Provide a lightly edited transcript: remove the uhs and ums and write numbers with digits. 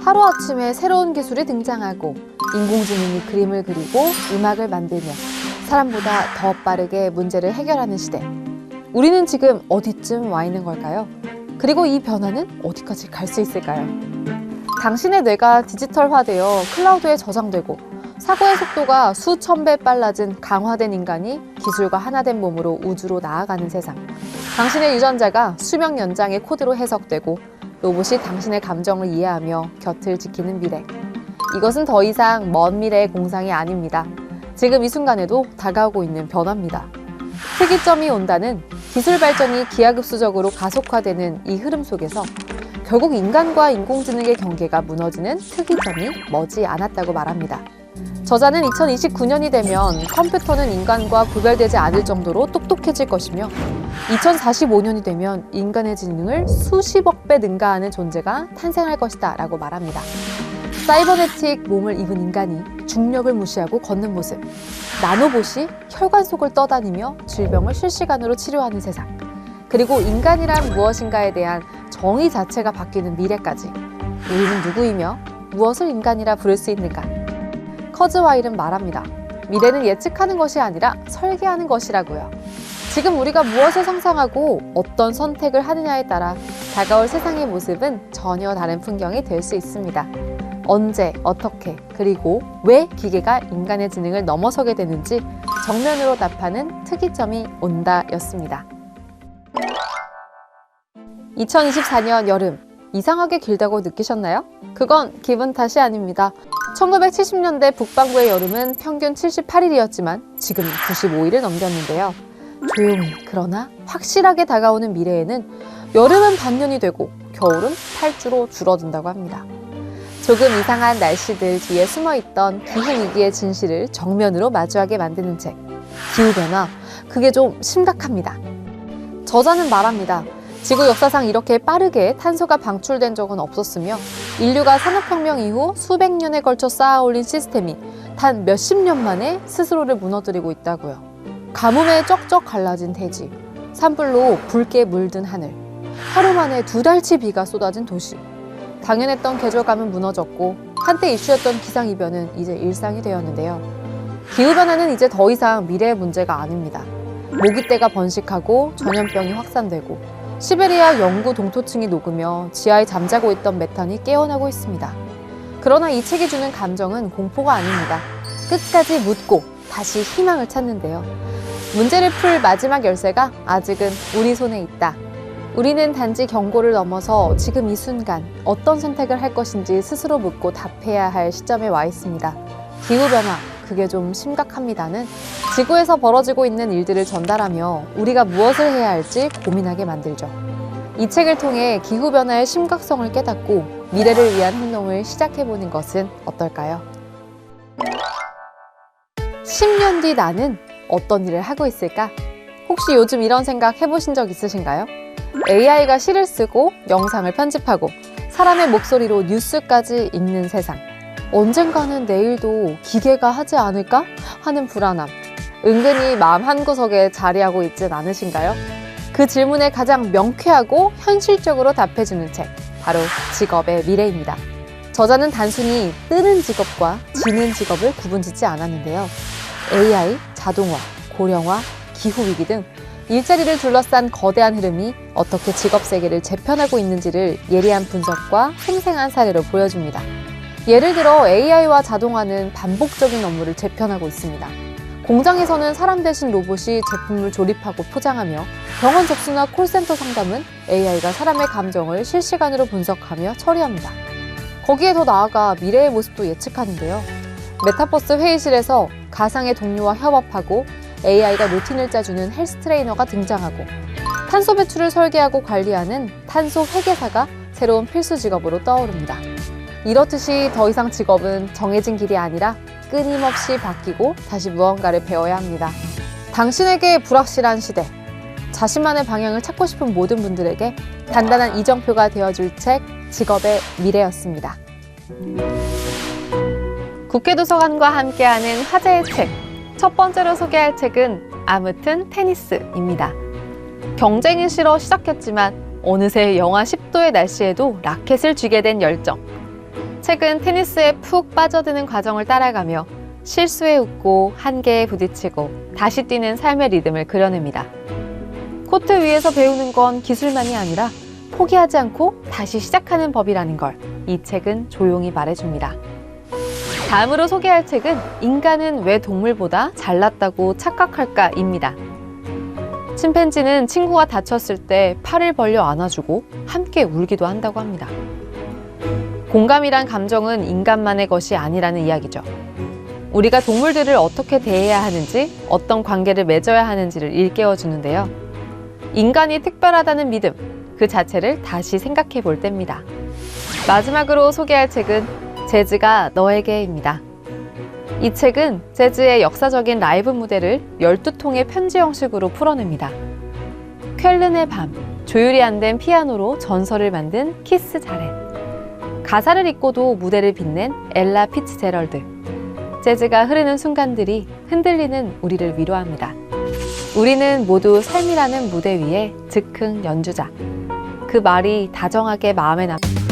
하루아침에 새로운 기술이 등장하고 인공지능이 그림을 그리고 음악을 만들며 사람보다 더 빠르게 문제를 해결하는 시대. 우리는 지금 어디쯤 와 있는 걸까요? 그리고 이 변화는 어디까지 갈 수 있을까요? 당신의 뇌가 디지털화되어 클라우드에 저장되고 사고의 속도가 수천 배 빨라진 강화된 인간이 기술과 하나된 몸으로 우주로 나아가는 세상. 당신의 유전자가 수명 연장의 코드로 해석되고 로봇이 당신의 감정을 이해하며 곁을 지키는 미래. 이것은 더 이상 먼 미래의 공상이 아닙니다. 지금 이 순간에도 다가오고 있는 변화입니다. 특이점이 온다는 기술 발전이 기하급수적으로 가속화되는 이 흐름 속에서 결국 인간과 인공지능의 경계가 무너지는 특이점이 머지 않았다고 말합니다. 저자는 2029년이 되면 컴퓨터는 인간과 구별되지 않을 정도로 똑똑해질 것이며 2045년이 되면 인간의 지능을 수십억 배 능가하는 존재가 탄생할 것이다 라고 말합니다. 사이버네틱 몸을 입은 인간이 중력을 무시하고 걷는 모습, 나노봇이 혈관 속을 떠다니며 질병을 실시간으로 치료하는 세상, 그리고 인간이란 무엇인가에 대한 정의 자체가 바뀌는 미래까지. 우리는 누구이며 무엇을 인간이라 부를 수 있는가? 커즈와일은 말합니다. 미래는 예측하는 것이 아니라 설계하는 것이라고요. 지금 우리가 무엇을 상상하고 어떤 선택을 하느냐에 따라 다가올 세상의 모습은 전혀 다른 풍경이 될 수 있습니다. 언제, 어떻게, 그리고 왜 기계가 인간의 지능을 넘어서게 되는지 정면으로 답하는 특이점이 온다였습니다. 2024년 여름, 이상하게 길다고 느끼셨나요? 그건 기분 탓이 아닙니다. 1970년대 북반구의 여름은 평균 78일이었지만 지금 95일을 넘겼는데요. 조용히 그러나 확실하게 다가오는 미래에는 여름은 반년이 되고 겨울은 8주로 줄어든다고 합니다. 조금 이상한 날씨들 뒤에 숨어있던 기후위기의 진실을 정면으로 마주하게 만드는 책, 기후변화, 그게 좀 심각합니다. 저자는 말합니다. 지구 역사상 이렇게 빠르게 탄소가 방출된 적은 없었으며 인류가 산업혁명 이후 수백 년에 걸쳐 쌓아올린 시스템이 단 몇십 년 만에 스스로를 무너뜨리고 있다고요. 가뭄에 쩍쩍 갈라진 대지, 산불로 붉게 물든 하늘, 하루 만에 2달치 비가 쏟아진 도시. 당연했던 계절감은 무너졌고 한때 이슈였던 기상이변은 이제 일상이 되었는데요. 기후변화는 이제 더 이상 미래의 문제가 아닙니다. 모기떼가 번식하고 전염병이 확산되고 시베리아 영구 동토층이 녹으며 지하에 잠자고 있던 메탄이 깨어나고 있습니다. 그러나 이 책이 주는 감정은 공포가 아닙니다. 끝까지 묻고 다시 희망을 찾는데요. 문제를 풀 마지막 열쇠가 아직은 우리 손에 있다. 우리는 단지 경고를 넘어서 지금 이 순간 어떤 선택을 할 것인지 스스로 묻고 답해야 할 시점에 와 있습니다. 기후변화, 그게 좀 심각합니다는 지구에서 벌어지고 있는 일들을 전달하며 우리가 무엇을 해야 할지 고민하게 만들죠. 이 책을 통해 기후변화의 심각성을 깨닫고 미래를 위한 행동을 시작해보는 것은 어떨까요? 10년 뒤 나는 어떤 일을 하고 있을까? 혹시 요즘 이런 생각 해보신 적 있으신가요? AI가 시를 쓰고 영상을 편집하고 사람의 목소리로 뉴스까지 읽는 세상. 언젠가는 내일도 기계가 하지 않을까 하는 불안함. 은근히 마음 한구석에 자리하고 있진 않으신가요? 그 질문에 가장 명쾌하고 현실적으로 답해주는 책, 바로 직업의 미래입니다. 저자는 단순히 뜨는 직업과 지는 직업을 구분짓지 않았는데요. AI, 자동화, 고령화, 기후위기 등 일자리를 둘러싼 거대한 흐름이 어떻게 직업 세계를 재편하고 있는지를 예리한 분석과 생생한 사례로 보여줍니다. 예를 들어 AI와 자동화는 반복적인 업무를 재편하고 있습니다. 공장에서는 사람 대신 로봇이 제품을 조립하고 포장하며 병원 접수나 콜센터 상담은 AI가 사람의 감정을 실시간으로 분석하며 처리합니다. 거기에 더 나아가 미래의 모습도 예측하는데요. 메타버스 회의실에서 가상의 동료와 협업하고 AI가 루틴을 짜주는 헬스 트레이너가 등장하고 탄소 배출을 설계하고 관리하는 탄소 회계사가 새로운 필수 직업으로 떠오릅니다. 이렇듯이 더 이상 직업은 정해진 길이 아니라 끊임없이 바뀌고 다시 무언가를 배워야 합니다. 당신에게 불확실한 시대, 자신만의 방향을 찾고 싶은 모든 분들에게 단단한 이정표가 되어줄 책, 직업의 미래였습니다. 국회도서관과 함께하는 화제의 책, 첫 번째로 소개할 책은 아무튼 테니스입니다. 경쟁이 싫어 시작했지만 어느새 영하 10도의 날씨에도 라켓을 쥐게 된 열정. 책은 테니스에 푹 빠져드는 과정을 따라가며 실수에 웃고 한계에 부딪히고 다시 뛰는 삶의 리듬을 그려냅니다. 코트 위에서 배우는 건 기술만이 아니라 포기하지 않고 다시 시작하는 법이라는 걸 이 책은 조용히 말해줍니다. 다음으로 소개할 책은 인간은 왜 동물보다 잘났다고 착각할까입니다. 침팬지는 친구가 다쳤을 때 팔을 벌려 안아주고 함께 울기도 한다고 합니다. 공감이란 감정은 인간만의 것이 아니라는 이야기죠. 우리가 동물들을 어떻게 대해야 하는지, 어떤 관계를 맺어야 하는지를 일깨워주는데요. 인간이 특별하다는 믿음, 그 자체를 다시 생각해 볼 때입니다. 마지막으로 소개할 책은 재즈가 너에게입니다. 이 책은 재즈의 역사적인 라이브 무대를 12통의 편지 형식으로 풀어냅니다. 쾰른의 밤, 조율이 안 된 피아노로 전설을 만든 키스 자렛, 가사를 잊고도 무대를 빛낸 엘라 피츠제럴드, 재즈가 흐르는 순간들이 흔들리는 우리를 위로합니다. 우리는 모두 삶이라는 무대 위에 즉흥 연주자. 그 말이 다정하게 마음에 남습니다.